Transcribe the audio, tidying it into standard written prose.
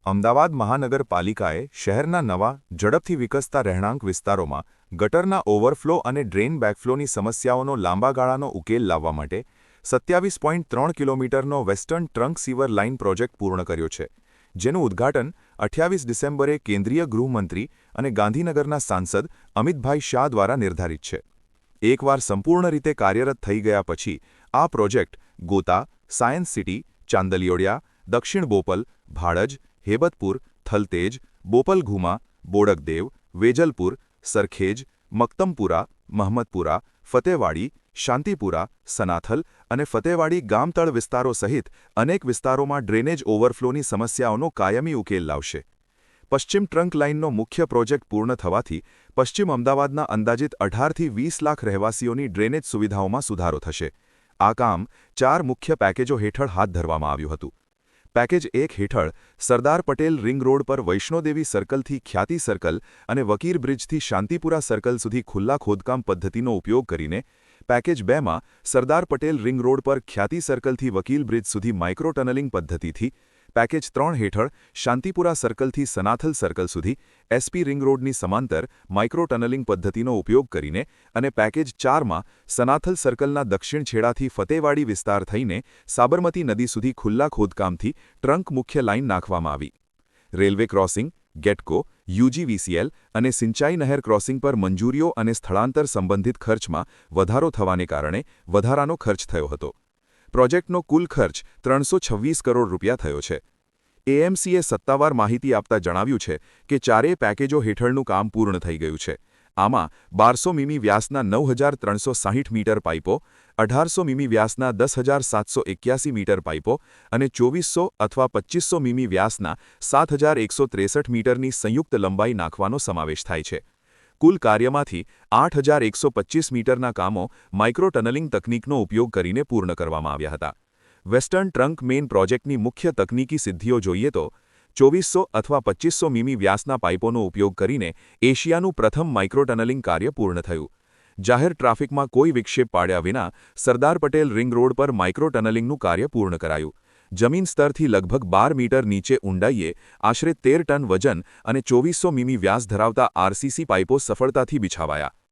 અમદાવાદ મહાનગરપાલિકાએ શહેરના નવા, ઝડપથી વિકસતા રહેણાંક વિસ્તારોમાં ગટરના ઓવરફ્લો અને ડ્રેન બેકફ્લોની સમસ્યાઓનો લાંબા ગાળાનો ઉકેલ લાવવા માટે 27.3 કિલોમીટરનો વેસ્ટર્ન ટ્રંક સીવર લાઇન પ્રોજેક્ટ પૂર્ણ કર્યો છે, જેનું ઉદ્ઘાટન 28 ડિસેમ્બરે કેન્દ્રીય ગૃહમંત્રી અને ગાંધીનગરના સાંસદ અમિતભાઈ શાહ દ્વારા નિર્ધારિત છે. એકવાર સંપૂર્ણ રીતે કાર્યરત થઈ ગયા પછી આ પ્રોજેક્ટ ગોતા, સાયન્સ સિટી, ચાંદલિયોડિયા, દક્ષિણ બોપલ, ભાડજ, હેબતપુર, થલતેજ, બોપલઘુમા, બોડકદેવ, વેજલપુર, સરખેજ, મક્તમપુરા, મહમદપુરા, ફતેવાડી, શાંતિપુરા, સનાથલ અને ફતેવાડી ગામતળ વિસ્તારો સહિત અનેક વિસ્તારોમાં ડ્રેનેજ ઓવરફ્લોની સમસ્યાઓનો કાયમી ઉકેલ લાવશે. પશ્ચિમ ટ્રંક લાઇનનો મુખ્ય પ્રોજેક્ટ પૂર્ણ થવાથી પશ્ચિમ અમદાવાદના અંદાજિત 18થી 20 લાખ રહેવાસીઓની ડ્રેનેજ સુવિધાઓમાં સુધારો થશે. આ કામ 4 મુખ્ય પેકેજો હેઠળ હાથ ધરવામાં આવ્યું હતું. પેકેજ 1 હેઠળ સરદાર પટેલ રિંગ રોડ પર વૈષ્ણોદેવી સર્કલથી ખ્યાતિ સર્કલ અને વકીર બ્રિજથી શાંતિપુરા સર્કલ સુધી ખુલ્લા ખોદકામ પદ્ધતિનો ઉપયોગ કરીને, પેકેજ 2માં સરદાર પટેલ રિંગ રોડ પર ખ્યાતિ સર્કલથી વકીલ બ્રિજ સુધી માઇક્રો ટનલિંગ પદ્ધતિથી, પેકેજ 3 હેઠળ શાંતિપુરા સર્કલથી સનાથલ સર્કલ સુધી એસપી રિંગ રોડની સમાંતર માઇક્રો ટનલિંગ પદ્ધતિનો ઉપયોગ કરીને અને પેકેજ 4માં સનાથલ સર્કલના દક્ષિણ છેડાથી ફતેવાડી વિસ્તાર થઈને સાબરમતી નદી સુધી ખુલ્લા ખોદકામથી ટ્રંક મુખ્ય લાઇન નાખવામાં આવી. રેલવે ક્રોસિંગ, ગેટકો, યુજીવીસીએલ અને સિંચાઈ નહેર ક્રોસિંગ પર મંજૂરીઓ અને સ્થળાંતર સંબંધિત ખર્ચમાં વધારો થવાને કારણે વધારાનો ખર્ચ થયો હતો. પ્રોજેક્ટનો કુલ ખર્ચ 326 કરોડ રૂપિયા થયો છે. એએમસીએ સત્તાવાર માહિતી આપતા જણાવ્યું છે કે ચારેય પેકેજો હેઠળનું કામ પૂર્ણ થઈ ગયું છે. આમાં 1200 મીમી વ્યાસના 9360 મીટર પાઇપો, 1800 મીમી વ્યાસના 10781 મીટર પાઇપો અને 2400 અથવા 2500 મીમી વ્યાસના 7163 મીટરની સંયુક્ત લંબાઈ નાખવાનો સમાવેશ થાય છે. કુલ કાર્યમાંથી 8125 મીટરના કામો માઇક્રો ટનલિંગ તકનીકનો ઉપયોગ કરીને પૂર્ણ કરવામાં આવ્યા હતા. વેસ્ટર્ન ટ્રંક મેઇન પ્રોજેક્ટની મુખ્ય તકનીકી સિદ્ધિઓ જોઈએ તો 2400 અથવા 2500 મીમી વ્યાસના પાઇપોનો ઉપયોગ કરીને એશિયાનું પ્રથમ માઇક્રો ટનલિંગ કાર્ય પૂર્ણ થયું. જાહેર ટ્રાફિકમાં કોઈ વિક્ષેપ પાડ્યા વિના સરદાર પટેલ રિંગ રોડ પર માઇક્રો ટનલિંગનું કાર્ય પૂર્ણ કરાયું. જમીન સ્તરથી લગભગ 12 મીટર નીચે ઊંડાઈએ આશરે 13 ટન વજન અને 2400 મીમી વ્યાસ ધરાવતા આરસીસી પાઇપો સફળતાથી બિછાવાયા.